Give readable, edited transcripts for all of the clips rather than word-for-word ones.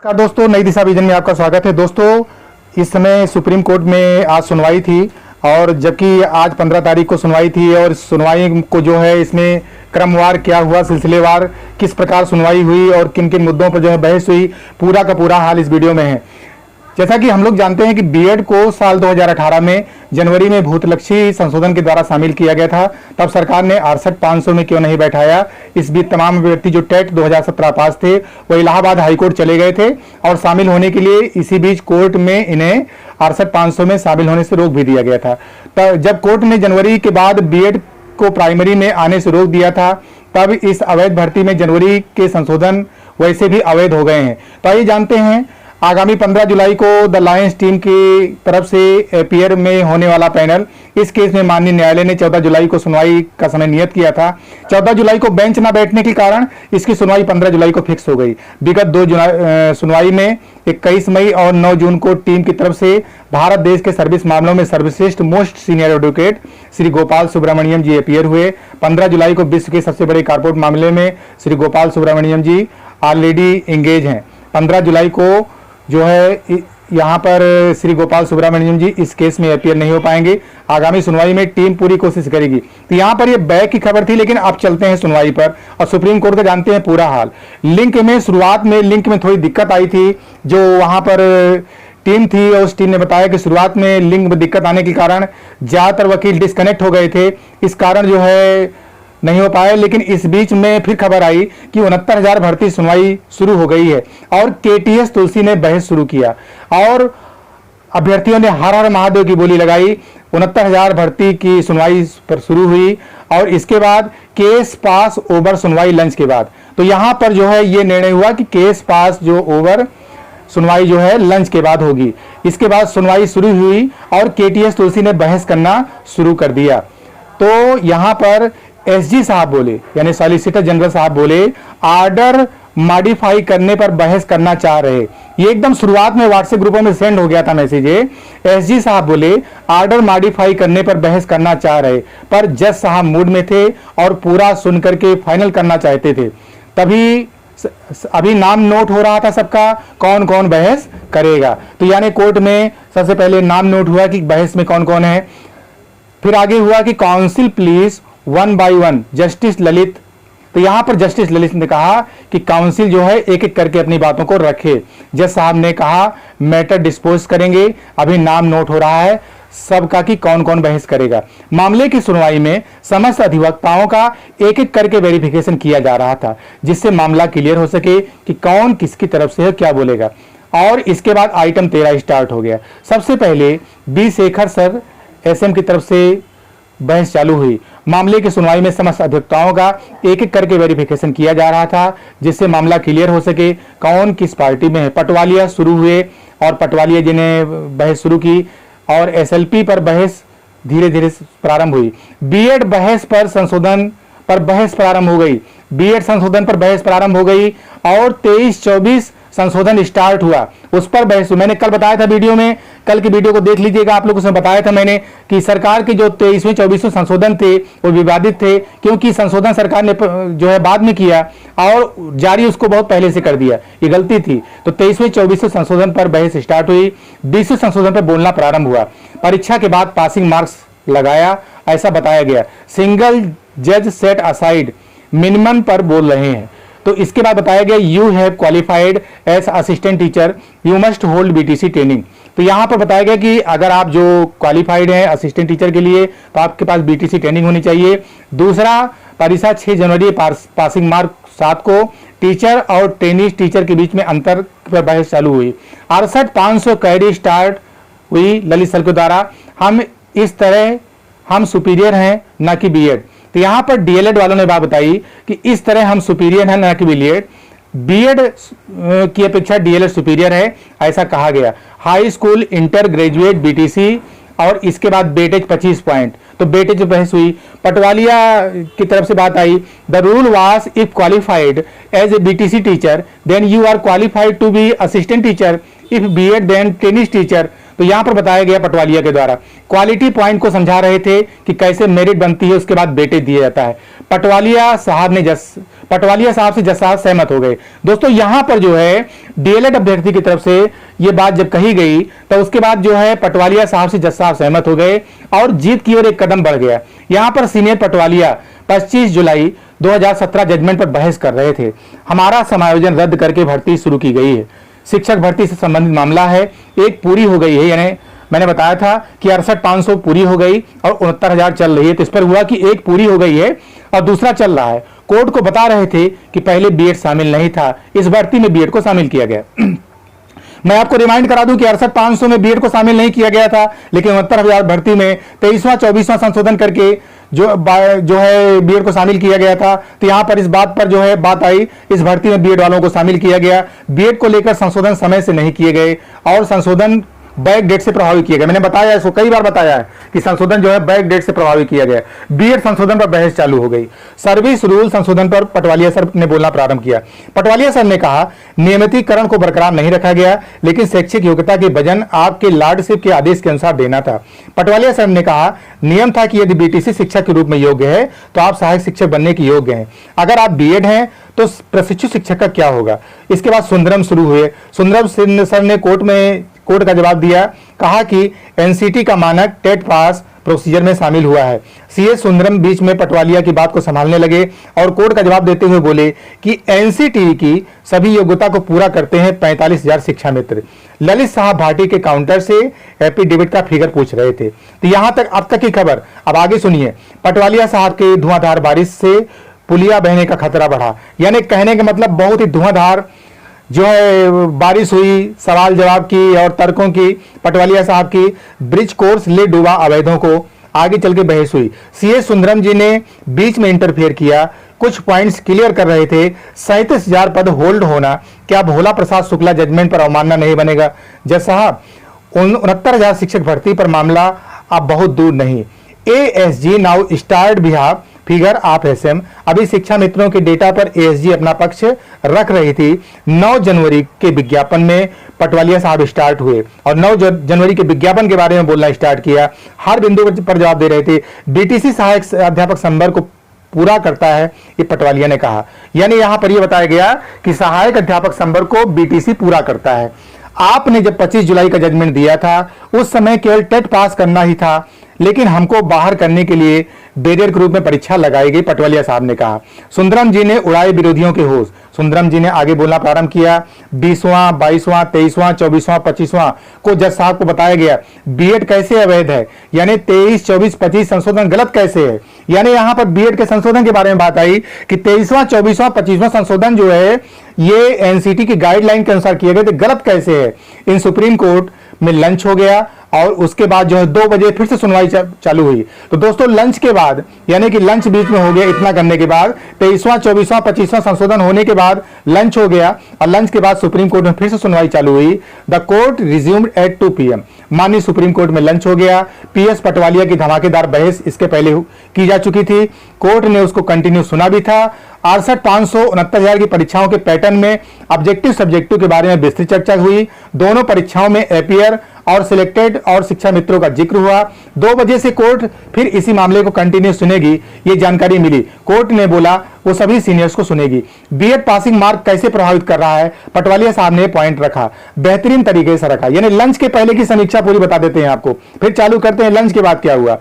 नमस्कार दोस्तों, नई दिशा विजन में आपका स्वागत है। दोस्तों, इस समय सुप्रीम कोर्ट में आज सुनवाई थी और जबकि आज 15 तारीख को सुनवाई थी और सुनवाई को जो है इसमें क्रमवार क्या हुआ, सिलसिलेवार किस प्रकार सुनवाई हुई और किन किन मुद्दों पर जो है बहस हुई, पूरा का पूरा हाल इस वीडियो में है। जैसा कि हम लोग जानते हैं कि बीएड को साल 2018 में जनवरी में भूतलक्षी संशोधन के द्वारा शामिल किया गया था। तब सरकार ने 68,500 में क्यों नहीं बैठाया। इस बीच तमाम व्यक्ति जो टेट 2017 पास थे वो इलाहाबाद हाईकोर्ट चले गए थे और शामिल होने के लिए इसी बीच कोर्ट में इन्हें 68,500 में शामिल होने से रोक भी दिया गया था। तब जब कोर्ट ने जनवरी के बाद बीएड को प्राइमरी में आने से रोक दिया था, तब इस अवैध भर्ती में जनवरी के संशोधन वैसे भी अवैध हो गए हैं। तो आइए जानते हैं, आगामी 15 जुलाई को द लायंस टीम की तरफ से एपीयर में होने वाला पैनल, इस केस में माननीय न्यायालय ने 14 जुलाई को सुनवाई का समय नियत किया था। 14 जुलाई को बेंच न बैठने के कारण इसकी सुनवाई 15 जुलाई को फिक्स हो गई। विगत 2 सुनवाई में 21 मई और 9 जून को टीम की तरफ से भारत देश के सर्विस मामलों में सर्वश्रेष्ठ most senior advocate Shri Gopal Subramanium ji appear हुए। 15 जुलाई को विश्व के सबसे बड़े कारपोरेट मामले में श्री गोपाल सुब्रमण्यम जी ऑलरेडी एंगेज हैं। 15 जुलाई को जो है यहाँ पर श्री गोपाल सुब्रमण्यम जी इस केस में अपीयर नहीं हो पाएंगे। आगामी सुनवाई में टीम पूरी कोशिश करेगी। तो यहाँ पर ये बैक की खबर थी, लेकिन अब चलते हैं सुनवाई पर और सुप्रीम कोर्ट का जानते हैं पूरा हाल। लिंक में शुरुआत में लिंक में थोड़ी दिक्कत आई थी। जो वहाँ पर टीम थी और उस टीम ने बताया कि शुरुआत में लिंक में दिक्कत आने के कारण ज्यादातर वकील डिस्कनेक्ट हो गए थे, इस कारण जो है नहीं हो पाए। लेकिन इस बीच में फिर खबर आई कि 69,000 भर्ती सुनवाई शुरू हो गई है और केटीएस तुलसी ने बहस शुरू किया और अभ्यर्थियों ने हर हर महादेव की बोली लगाई। 69,000 भर्ती की सुनवाई पर शुरू हुई और इसके बाद केस पास ओवर सुनवाई लंच के बाद। तो यहां पर जो है ये निर्णय हुआ कि केस पास जो ओवर सुनवाई जो है लंच के बाद होगी। इसके बाद सुनवाई शुरू हुई और केटीएस तुलसी ने बहस करना शुरू कर दिया। तो यहां पर एसजी साहब बोले, यानी सॉलिसिटर जनरल साहब बोले, आर्डर मॉडिफाई करने पर बहस करना चाह रहे। ये एकदम शुरुआत में व्हाट्सएप ग्रुपों में सेंड हो गया था मैसेज। एसजी साहब बोले आर्डर मॉडिफाई करने पर बहस करना चाह रहे, पर जज साहब मूड में थे और पूरा सुन करके फाइनल करना चाहते थे। तभी अभी नाम नोट हो रहा था सबका, कौन कौन बहस करेगा। तो यानी कोर्ट में सबसे पहले नाम नोट हुआ कि बहस में कौन कौन है। फिर आगे हुआ कि council please 1 by 1 justice Lalit. तो यहां पर जस्टिस ललित ने कहा कि काउंसिल जो है एक एक करके अपनी बातों को रखे। जज साहब ने कहा मैटर डिस्पोज करेंगे, अभी नाम नोट हो रहा है सबका कि कौन कौन बहस करेगा। मामले की सुनवाई में समस्त अधिवक्ताओं का एक एक करके वेरिफिकेशन किया जा रहा था, जिससे मामला क्लियर हो सके कि कौन किसकी तरफ से है, क्या बोलेगा। और इसके बाद आइटम 13 स्टार्ट हो गया। सबसे पहले बी शेखर सर एसएम की तरफ से बहस चालू हुई। मामले की सुनवाई में समस्त अधिवक्ताओं का एक एक करके वेरिफिकेशन किया जा रहा था, जिससे मामला क्लियर हो सके कौन किस पार्टी में है। पटवालिया शुरू हुए और पटवालिया जी ने बहस शुरू की और एसएलपी पर बहस धीरे धीरे प्रारंभ हुई। बीएड बहस पर संशोधन पर बहस प्रारंभ हो गई। बीएड संशोधन पर बहस प्रारंभ हो गई और 23-24 संशोधन स्टार्ट हुआ, उस पर बहस। मैंने कल बताया था वीडियो में, कल की वीडियो को देख लीजिएगा आप लोग। उसमें बताया था मैंने कि सरकार के जो 23वें 24वें संशोधन थे वो विवादित थे, क्योंकि संशोधन सरकार ने जो है बाद में किया और जारी उसको बहुत पहले से कर दिया, ये गलती थी। तो 23वें 24वें संशोधन पर बहस स्टार्ट हुई। 20वें संशोधन पर बोलना प्रारंभ हुआ। परीक्षा के बाद पासिंग मार्क्स लगाया, ऐसा बताया गया। सिंगल जज सेट असाइड मिनिमम पर बोल रहे हैं। तो इसके बाद बताया गया you have qualified as assistant teacher, you must hold BTC training. तो यहां पर बताया गया कि अगर आप जो क्वालिफाइड हैं असिस्टेंट टीचर के लिए तो आपके पास बीटीसी ट्रेनिंग होनी चाहिए। दूसरा, परीक्षा 6 जनवरी, पासिंग मार्क 7 को। टीचर और ट्रेनिंग टीचर के बीच में अंतर पर बहस चालू हुई। 68,500 कैडी स्टार्ट हुई ललित सर के द्वारा। हम इस तरह हम सुपीरियर हैं न कि बीएड। तो यहां पर डीएलएड वालों ने बात बताई कि इस तरह हम सुपीरियर हैं न कि बीएड, बीएड की अपेक्षा डीएलएड सुपीरियर है, ऐसा कहा गया। High school inter graduate BTC और इसके बाद वेटेज 25 पॉइंट। तो वेटेज बहस हुई। पटवालिया की तरफ से बात आई, the rule was if qualified as a BTC teacher then you are qualified to be assistant teacher, if BEd then training teacher. तो यहां पर बताया गया पटवालिया के द्वारा क्वालिटी पॉइंट को समझा रहे थे कि कैसे मेरिट बनती है, उसके बाद वेटेज दिया जाता है। पटवालिया साहब ने पटवालिया साहब से जज साहब सहमत हो गए। दोस्तों यहां पर जो है डीएलएड अभ्यर्थी की तरफ से यह बात जब कही गई तो उसके बाद जो है पटवालिया साहब से जज साहब सहमत हो गए और जीत की ओर एक कदम बढ़ गया। यहां पर सीनियर पटवालिया 25 जुलाई 2017 जजमेंट पर बहस कर रहे थे। हमारा समायोजन रद्द करके भर्ती शुरू की गई है। शिक्षक भर्ती से संबंधित मामला है, एक पूरी हो गई है, यानी मैंने बताया था कि 68,500 पूरी हो गई और 69,000 चल रही है, तो इस पर हुआ कि एक पूरी हो गई है और दूसरा चल रहा है। कोर्ट को बता रहे थे कि पहले बीएड शामिल नहीं था, इस भर्ती में बीएड को शामिल किया गया। मैं आपको रिमाइंड करा दूं कि 68,500 में बीएड को शामिल नहीं किया गया था, लेकिन 69,000 भर्ती में 23वां 24वां संशोधन करके जो है बीएड को शामिल किया गया था। तो यहां पर इस बात पर जो है बात आई, इस भर्ती में बीएड वालों को शामिल किया गया। बीएड को लेकर संशोधन समय से नहीं किए गए और संशोधन बैक डेट से प्रभावित किया गया। मैंने बताया इसको कई बार बताया है कि संशोधन जो है बैक डेट से प्रभावित किया गया। बीएड संशोधन पर बहस चालू हो गई। सर्विस रूल संशोधन पर पटवालिया सर ने बोलना प्रारंभ किया। पटवालिया सर ने कहा नियमितीकरण को बरकरार नहीं रखा गया, लेकिन शैक्षिक योग्यता के वजन आपके लॉर्डशिप के आदेश के अनुसार देना था। पटवालिया सर ने कहा नियम था कि यदि बीटीसी शिक्षक के रूप में योग्य है तो आप सहायक शिक्षक बनने के योग्य हैं। अगर आप बीएड हैं तो प्रशिक्षु शिक्षक का क्या होगा। इसके बाद सुंदरम शुरू हुए। सुंदरम सर ने कोर्ट का जवाब दिया, कहा कि एनसीटी का मानक टेट पास प्रोसीजर में शामिल हुआ है। सीए सुंदरम बीच में पटवालिया की बात को संभालने लगे और कोर्ट का जवाब देते हुए बोले कि एनसीटी की सभी योग्यता को पूरा करते हैं 45,000 शिक्षा मित्र। ललित साहब भाटी के काउंटर से एफिडेविट का फिगर पूछ रहे थे। तो यहां तक अब तक की खबर। अब आगे सुनिए। पटवालिया साहब के धुआंधार बारिश से पुलिया बहने का खतरा बढ़ा, यानी कहने का मतलब बहुत ही धुआंधार जो है बारिश हुई, सवाल जवाब की और तर्कों की। पटवालिया साहब की ब्रिज कोर्स ले डूबा अवैधों को, आगे चल के बहस हुई। सीए सुंदरम जी ने बीच में इंटरफेयर किया, कुछ पॉइंट्स क्लियर कर रहे थे। 37,000 पद होल्ड होना, क्या भोला प्रसाद शुक्ला जजमेंट पर अवमानना नहीं बनेगा। जज साहब 69,000 शिक्षक भर्ती पर मामला अब बहुत दूर नहीं। ASG now start behalf figure of SM. अभी शिक्षा मित्रों के डेटा पर एएसजी अपना पक्ष रख रही थी। 9 जनवरी के विज्ञापन में पटवालिया साहब स्टार्ट हुए और 9 जनवरी के विज्ञापन के बारे में बोलना स्टार्ट किया। हर बिंदु पर जवाब दे रहे थे। बीटीसी सहायक अध्यापक संवर्ग को पूरा करता है, ये पटवालिया ने कहा। यानी यहां पर यह बताया गया कि सहायक अध्यापक संवर्ग को बीटीसी पूरा करता है। आपने जब 25 जुलाई का जजमेंट दिया था उस समय केवल टेट पास करना ही था, लेकिन हमको बाहर करने के लिए बैरियर के रूप में परीक्षा लगाई गई, पटवालिया साहब ने कहा। सुंदरम जी ने उड़ाए विरोधियों के होश। सुंदरम जी ने आगे बोलना प्रारंभ किया। 20वां 22वां 23वां 24वां 25वां को जज साहब को बताया गया बीएड कैसे अवैध है, यानी 23 24 25 संशोधन गलत कैसे है। यानी यहां पर बीएड के संशोधन के बारे में बात आई कि 23वां 24वां 25वां संशोधन जो है ये एनसीटी की गाइडलाइन के अनुसार किए गए थे, गलत कैसे है। इन सुप्रीम कोर्ट में लंच हो गया और उसके बाद जो है 2 बजे फिर से सुनवाई चालू हुई। तो दोस्तों लंच के बाद, यानी कि लंच बीच में हो गया, इतना करने के बाद 23वां 24वां 25वां संशोधन होने के बाद लंच हो गया और लंच के बाद सुप्रीम कोर्ट में फिर से सुनवाई चालू हुई। The court resumed at 2 PM। माननीय सुप्रीम कोर्ट में लंच हो गया। पीएस पटवालिया की धमाकेदार बहस इसके पहले की जा चुकी थी, कोर्ट ने उसको कंटिन्यू सुना भी था। 68,500 69,000 की परीक्षाओं के पैटर्न में ऑब्जेक्टिव सब्जेक्टिव के बारे में विस्तृत चर्चा हुई। दोनों परीक्षाओं में एपियर और सिलेक्टेड और शिक्षा मित्रों का जिक्र हुआ। 2 बजे से कोर्ट फिर इसी मामले को कंटिन्यू सुनेगी, ये जानकारी मिली। कोर्ट ने बोला वो सभी सीनियर्स को सुनेगी। बीएड पासिंग मार्क कैसे प्रभावित कर रहा है, पटवालिया साहब ने पॉइंट रखा, बेहतरीन तरीके से रखा। यानी लंच के पहले की समीक्षा पूरी बता देते हैं आपको, फिर चालू करते हैं लंच के बाद क्या हुआ,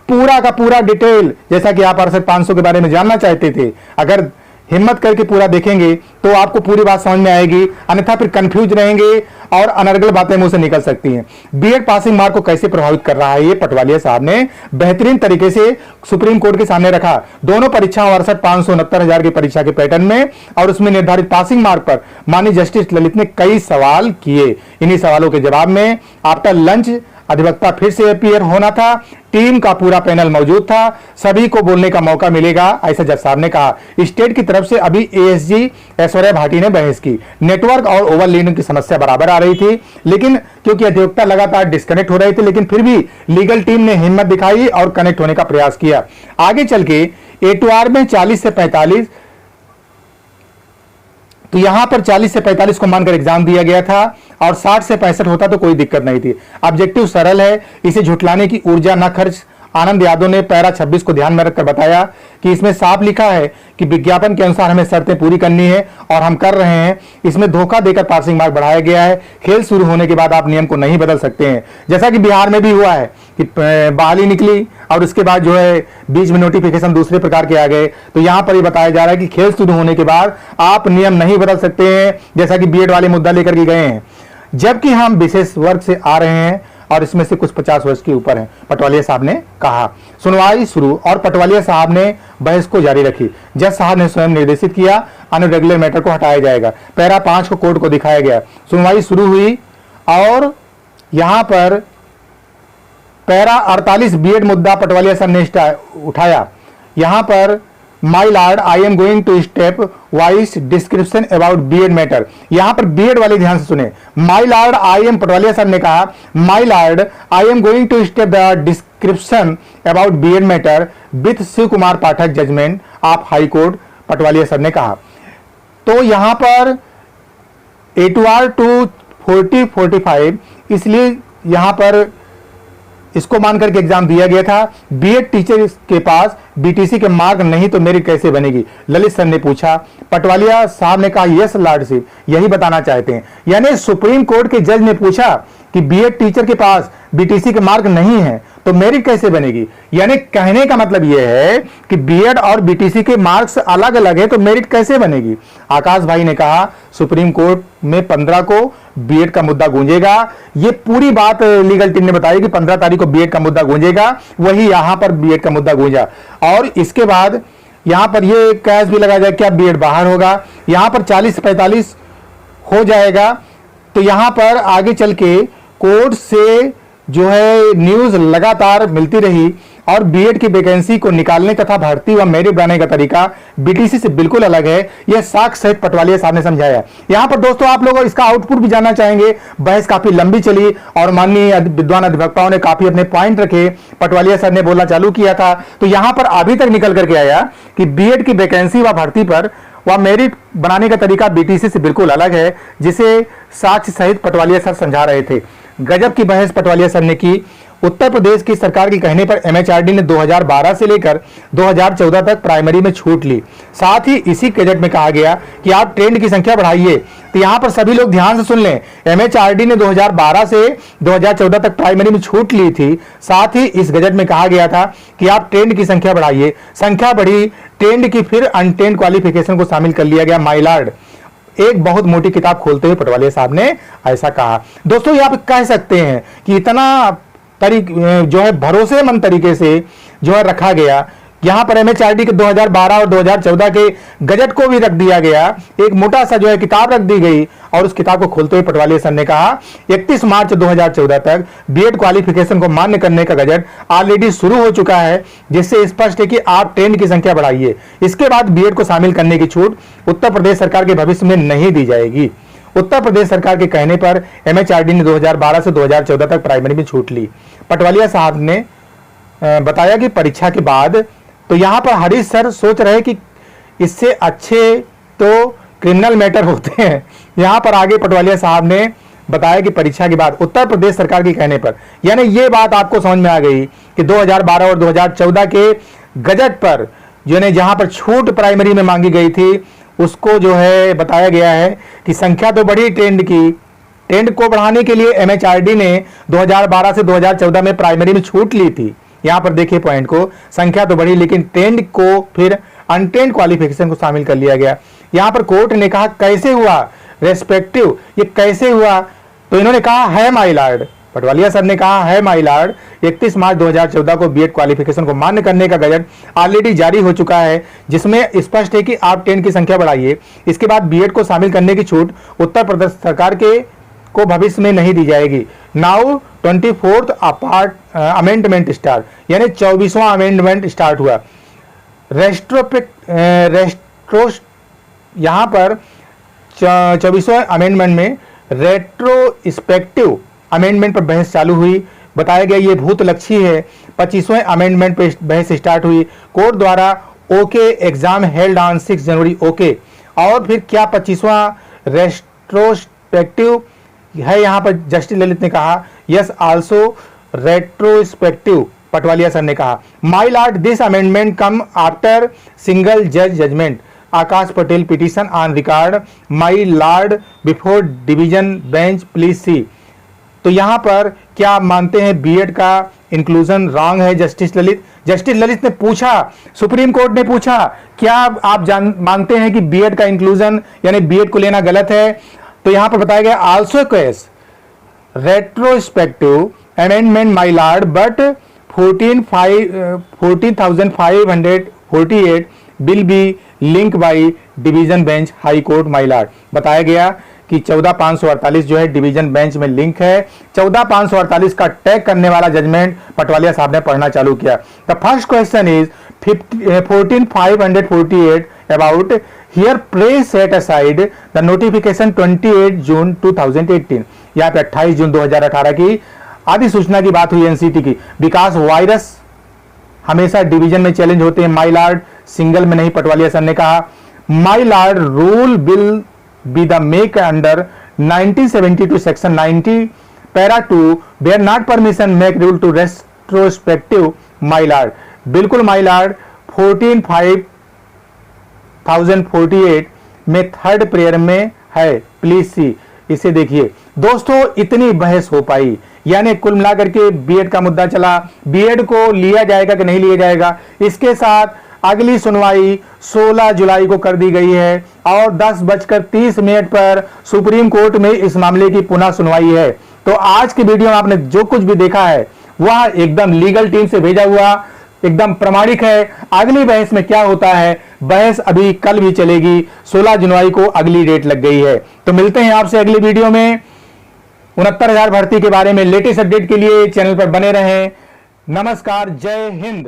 पूरा का पूरा डिटेल। जैसा कि आप 68,500 के बारे में जानना चाहते थे, अगर हिम्मत करके पूरा देखेंगे तो आपको पूरी बात समझ में आएगी, अन्यथा फिर कंफ्यूज रहेंगे और अनर्गल बातें मुंह से निकल सकती हैं। बीएड पासिंग मार्क को कैसे प्रभावित कर रहा है, ये पटवालिया साहब ने बेहतरीन तरीके से सुप्रीम कोर्ट के सामने रखा। दोनों परीक्षाओं 68,500 69,000 की परीक्षा के पैटर्न में और उसमें निर्धारित पासिंग मार्क पर माननीय जस्टिस ललित ने कई सवाल किए। इन्हीं सवालों के जवाब में आफ्टर लंच अधिवक्ता फिर से अपीयर होना था। टीम का पूरा पैनल मौजूद था, सभी को बोलने का मौका मिलेगा, ऐसा जज साहब ने कहा। स्टेट की तरफ से अभी एएसजी ऐश्वर्या भाटी ने बहस की। नेटवर्क और ओवरलोडिंग की समस्या बराबर आ रही थी, लेकिन क्योंकि अधिवक्ता लगातार डिस्कनेक्ट हो रहे थे, लेकिन फिर भी लीगल टीम ने हिम्मत दिखाई और कनेक्ट होने का प्रयास किया। आगे चल के A2R में 40 से 45, तो यहां पर 40 से 45 को मानकर एग्जाम दिया गया था और 60 से 65 होता तो कोई दिक्कत नहीं थी। ऑब्जेक्टिव सरल है, इसे झुटलाने की ऊर्जा न खर्च आनंद यादव ने पैरा 26 को ध्यान में रखकर बताया कि इसमें साफ लिखा है कि विज्ञापन के अनुसार हमें शर्तें पूरी करनी है और हम कर रहे हैं। इसमें धोखा देकर पासिंग मार्क बढ़ाया गया है। खेल शुरू होने के बाद आप नियम को नहीं बदल सकते हैं, जैसा कि बिहार में भी हुआ है कि बहाली निकली और उसके बाद जो है बीच में नोटिफिकेशन दूसरे प्रकार के आ गए। तो यहां पर ये बताया जा रहा है कि खेल शुरू होने के बाद आप नियम नहीं बदल सकते हैं, जैसा कि बीएड वाले मुद्दा लेकर के गए हैं। जबकि हम विशेष वर्ग से आ रहे हैं और इसमें से कुछ 50 वर्ष के ऊपर हैं, पटवालिया साहब ने कहा। सुनवाई शुरू और पटवालिया साहब ने बहस को जारी रखी। जज साहब ने स्वयं निर्देशित किया अनरेगुलर मैटर को हटाया जाएगा। पैरा 5 को कोर्ट को दिखाया गया। सुनवाई शुरू हुई और यहां पर पैरा 48 बीएड मुद्दा पटवालिया साहब ने उठाया। यहां पर my lord I am going to step wise description about BEd matter. यहां पर बीएड वाले ध्यान से सुने। My lord I am, Patwalia साहब ने कहा my lord I am going to step the description about BEd matter with Shiv Kumar Pathak judgment of high court, Patwalia साहब ने कहा। तो यहां पर 8R to 40-45 इसलिए यहां पर इसको मान करके एग्जाम दिया गया था। बीएड टीचर के पास बीटीसी के मार्क नहीं तो मेरिट कैसे बनेगी, ललित सर ने पूछा। पटवालिया साहब ने कहा यस लॉर्डशिप, यही बताना चाहते हैं। यानी सुप्रीम कोर्ट के जज ने पूछा कि बीएड टीचर के पास बीटीसी के मार्क नहीं है तो मेरिट कैसे बनेगी। यानी कहने का मतलब यह है कि बीएड और बीटीसी के मार्क्स अलग अलग है तो मेरिट कैसे बनेगी। आकाश भाई ने कहा सुप्रीम कोर्ट में 15 को बीएड का मुद्दा गूंजेगा। ये पूरी बात लीगल टीम ने बताई कि 15 तारीख को बीएड का मुद्दा गूंजेगा, वही यहां पर बीएड का मुद्दा गूंजा। और इसके बाद यहां पर ये कैश भी लगाया जाए क्या बीएड बाहर होगा। यहां पर 40 से 45 हो जाएगा। तो यहां पर आगे चल के कोर्ट से जो है न्यूज लगातार मिलती रही और बीएड की वैकेंसी को निकालने तथा भर्ती व मेरिट बनाने का तरीका बीटीसी से बिल्कुल अलग है। यह साक्ष्य सहित पटवालिया साहब ने समझाया। यहां पर दोस्तों आप लोग इसका आउटपुट भी जानना चाहेंगे। बहस काफी लंबी चली और माननीय विद्वान अधिवक्ताओं ने काफी अपने पॉइंट रखे। पटवालिया साहब ने बोलना चालू किया था। तो यहां पर अभी तक निकल करके आया कि बीएड की वैकेंसी व भर्ती पर वह मेरिट बनाने का तरीका बीटीसी से बिल्कुल अलग है, जिसे साक्ष्य सहित पटवालिया साहब समझा रहे थे। गजब की बहस पटवालिया साहब ने की। उत्तर प्रदेश की सरकार के कहने पर एमएचआरडी ने 2012 से लेकर 2014 तक प्राइमरी में छूट ली। साथ ही इसी गजट में कहा गया कि आप ट्रेंड की संख्या बढ़ाइए। तो यहां पर सभी लोग ध्यान से सुन लें। एमएचआरडी ने 2012 से 2014 तक प्राइमरी में छूट ली थी। साथ ही इस गजट में कहा गया था कि आप ट्रेंड की संख्या बढ़ाइए। संख्या बढ़ी, ट्रेंड की फिर अनट्रेंड क्वालिफिकेशन को शामिल कर लिया गया। माय लॉर्ड एक बहुत मोटी किताब खोलते हुए पटवालिया साहब ने ऐसा कहा। दोस्तों ये आप कह सकते हैं कि इतना जो है भरोसेमंद तरीके से जो है रखा गया। यहां पर एमएचआरडी के 2012 और 2014 के गजट को भी रख दिया गया। एक मोटा सा जो है किताब रख दी गई और उस किताब को खोलते हुए पटवालिया सर ने कहा 31 मार्च 2014 तक बीएड क्वालिफिकेशन को मान्य करने का गजट ऑलरेडी शुरू हो चुका है, जिससे स्पष्ट है कि आप ट्रेंड की संख्या बढ़ाइए। इसके बाद बीएड को शामिल करने की छूट उत्तर प्रदेश सरकार के भविष्य में नहीं दी जाएगी। उत्तर प्रदेश सरकार के कहने पर एमएचआरडी ने 2012 से 2014 तक प्राइमरी में छूट ली। पटवालिया साहब ने बताया कि परीक्षा के बाद तो यहां पर हरीश सर सोच रहे कि इससे अच्छे तो क्रिमिनल मैटर होते हैं। यहां पर आगे पटवालिया साहब ने बताया कि परीक्षा के बाद उत्तर प्रदेश सरकार के कहने पर, यानी ये बात आपको समझ में आ गई कि 2012 और 2014 के गजट पर जो है जहां पर छूट प्राइमरी में मांगी गई थी उसको जो है बताया गया है कि संख्या तो बढ़ी ट्रेंड की। ट्रेंड को बढ़ाने के लिए एमएचआरडी ने 2012 से 2014 में प्राइमरी में छूट ली थी। यहां पर देखिए पॉइंट को, संख्या तो बढ़ी लेकिन ट्रेंड को फिर अनट्रेंड क्वालिफिकेशन को शामिल कर लिया गया। यहां पर कोर्ट ने कहा कैसे हुआ रेस्पेक्टिव, ये कैसे हुआ, तो इन्होंने कहा है माय लॉर्ड। पटवालिया सर ने कहा है माय लॉर्ड 31 मार्च 2014 को बीएड क्वालिफिकेशन को मान्य करने का गजट ऑलरेडी जारी हो चुका है, जिसमें स्पष्ट है कि आप 10 की संख्या बढ़ाइए। इसके बाद बीएड को शामिल करने की छूट उत्तर प्रदेश सरकार के को भविष्य में नहीं दी जाएगी। नाउ 24th अमेंडमेंट स्टार्ट, यानी 24वां अमेंडमेंट स्टार्ट हुआ। यहां पर 24वें अमेंडमेंट में रेट्रोस्पेक्टिव अमेंडमेंट पर बहस चालू हुई। बताया गया ये भूतलक्षी है। 25वें अमेंडमेंट पर बहस स्टार्ट हुई। कोर्ट द्वारा okay exam held on 6 January okay. और फिर क्या 25वां रेट्रोस्पेक्टिव है। यहां पर जस्टिस ललित ने कहा yes also retrospective Patwalia sir ने कहा। My lord, this amendment come after single जज judgment. Akash Patel petition on record my lord before division bench, please see. तो यहां पर क्या आप मानते हैं बीएड का इंक्लूजन रॉन्ग है? जस्टिस ललित ने पूछा, सुप्रीम कोर्ट ने पूछा, क्या आप मानते हैं कि बीएड का इंक्लूजन यानी बीएड को लेना गलत है? तो यहां पर बताया गया also case retrospective amendment my Lord but 14,548 will be link by division bench high court my Lord. बताया गया कि 14,548 जो है डिवीजन बेंच में लिंक है। 14,548 का टैग करने वाला जजमेंट पटवालिया साहब ने पढ़ना चालू किया। The first question is 14,548 about here press set aside the notification 28 जून 2018। यहाँ पे 28 जून 2018 की अधिसूचना की बात हुई एनसीटी की। विकास वायरस हमेशा डिवीजन में चैलेंज होते हैं माय लॉर्ड, सिंगल में नहीं, पटवालिया सर ने कहा। My lord rule bill be the make under 1972 section 90 para 2 where not permission make rule to retrospective my lord. बिल्कुल माय लॉर्ड, 14,548 में थर्ड प्रेयर में है, प्लीज सी। इसे देखिए दोस्तों, इतनी बहस हो पाई, यानी कुल मिलाकर के बीएड का मुद्दा चला। बीएड को लिया जाएगा कि नहीं लिया जाएगा, इसके साथ अगली सुनवाई 16 जुलाई को कर दी गई है और 10:30 पर सुप्रीम कोर्ट में इस मामले की पुनः सुनवाई है। तो आज की वीडियो में आपने जो कुछ भी देखा है वह एकदम लीगल टीम से भेजा हुआ एकदम प्रमाणिक है। अगली बहस में क्या होता है, बहस अभी कल भी चलेगी, 16 जुलाई को अगली डेट लग गई है। तो मिलते हैं आपसे अगली वीडियो में। 69,000 भर्ती के बारे में लेटेस्ट अपडेट के लिए चैनल पर बने रहें। नमस्कार, जय हिंद।